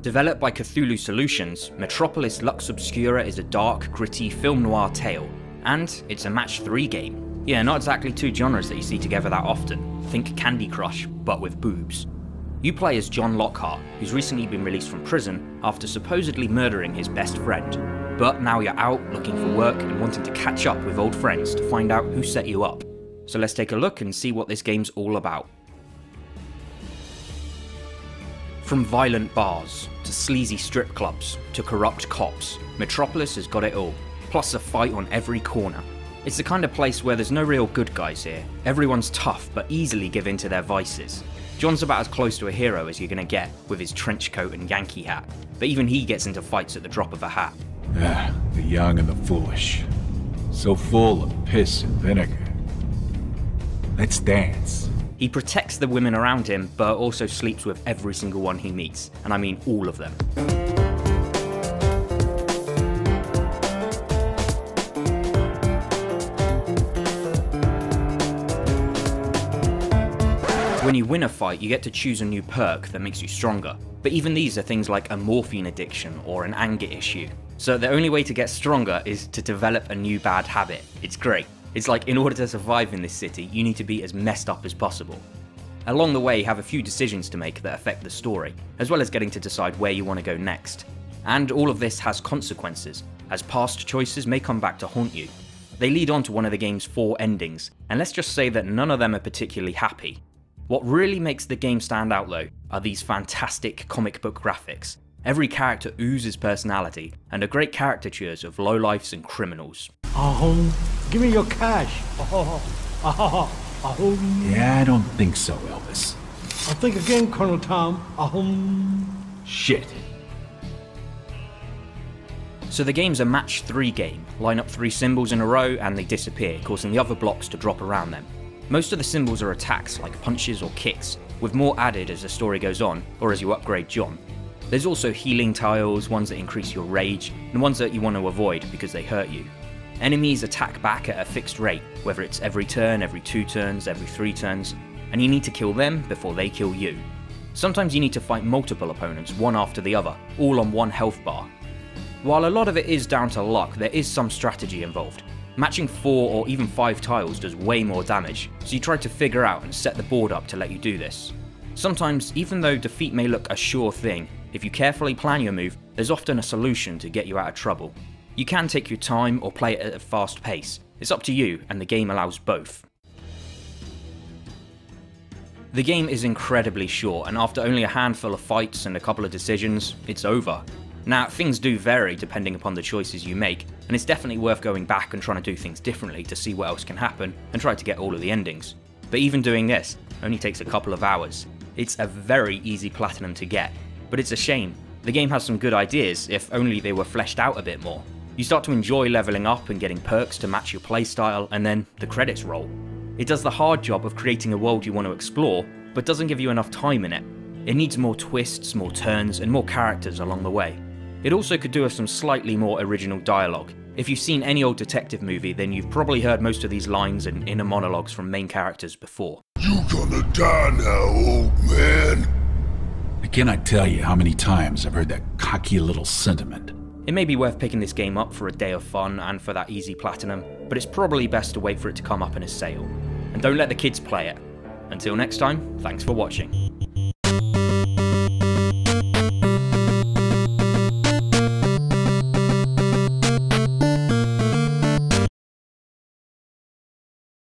Developed by Ktulhu Solutions, Metropolis Lux Obscura is a dark, gritty film noir tale, and it's a match 3 game. Yeah, not exactly two genres that you see together that often. Think Candy Crush, but with boobs. You play as Jon Lockhart, who's recently been released from prison after supposedly murdering his best friend. But now you're out looking for work and wanting to catch up with old friends to find out who set you up. So let's take a look and see what this game's all about. From violent bars, to sleazy strip clubs, to corrupt cops, Metropolis has got it all, plus a fight on every corner. It's the kind of place where there's no real good guys here. Everyone's tough but easily give in to their vices. Jon's about as close to a hero as you're gonna get, with his trench coat and Yankee hat, but even he gets into fights at the drop of a hat. The young and the foolish. So full of piss and vinegar. Let's dance. He protects the women around him, but also sleeps with every single one he meets, and I mean all of them. When you win a fight, you get to choose a new perk that makes you stronger, but even these are things like a morphine addiction or an anger issue. So the only way to get stronger is to develop a new bad habit. It's great. It's like, in order to survive in this city, you need to be as messed up as possible. Along the way, you have a few decisions to make that affect the story, as well as getting to decide where you want to go next. And all of this has consequences, as past choices may come back to haunt you. They lead on to one of the game's 4 endings, and let's just say that none of them are particularly happy. What really makes the game stand out though, are these fantastic comic book graphics. Every character oozes personality, and are great caricatures of lowlifes and criminals. Give me your cash. Yeah, I don't think so, Elvis. I'll think again, Colonel Tom. Shit. So the game's a match 3 game. Line up 3 symbols in a row and they disappear, causing the other blocks to drop around them. Most of the symbols are attacks like punches or kicks, with more added as the story goes on, or as you upgrade Jon. There's also healing tiles, ones that increase your rage, and ones that you want to avoid because they hurt you. Enemies attack back at a fixed rate, whether it's every turn, every 2 turns, every 3 turns, and you need to kill them before they kill you. Sometimes you need to fight multiple opponents, one after the other, all on one health bar. While a lot of it is down to luck, there is some strategy involved. Matching 4 or even 5 tiles does way more damage, so you try to figure out and set the board up to let you do this. Sometimes, even though defeat may look a sure thing, if you carefully plan your move, there's often a solution to get you out of trouble. You can take your time or play it at a fast pace. It's up to you, and the game allows both. The game is incredibly short, and after only a handful of fights and a couple of decisions, it's over. Now, things do vary depending upon the choices you make, and it's definitely worth going back and trying to do things differently to see what else can happen and try to get all of the endings. But even doing this only takes a couple of hours. It's a very easy platinum to get, but it's a shame. The game has some good ideas, if only they were fleshed out a bit more. You start to enjoy leveling up and getting perks to match your playstyle, and then the credits roll. It does the hard job of creating a world you want to explore, but doesn't give you enough time in it. It needs more twists, more turns, and more characters along the way. It also could do with some slightly more original dialogue. If you've seen any old detective movie, then you've probably heard most of these lines and inner monologues from main characters before. You gonna die now, old man. I cannot tell you how many times I've heard that cocky little sentiment. It may be worth picking this game up for a day of fun and for that easy platinum, but it's probably best to wait for it to come up in a sale. And don't let the kids play it. Until next time, thanks for watching.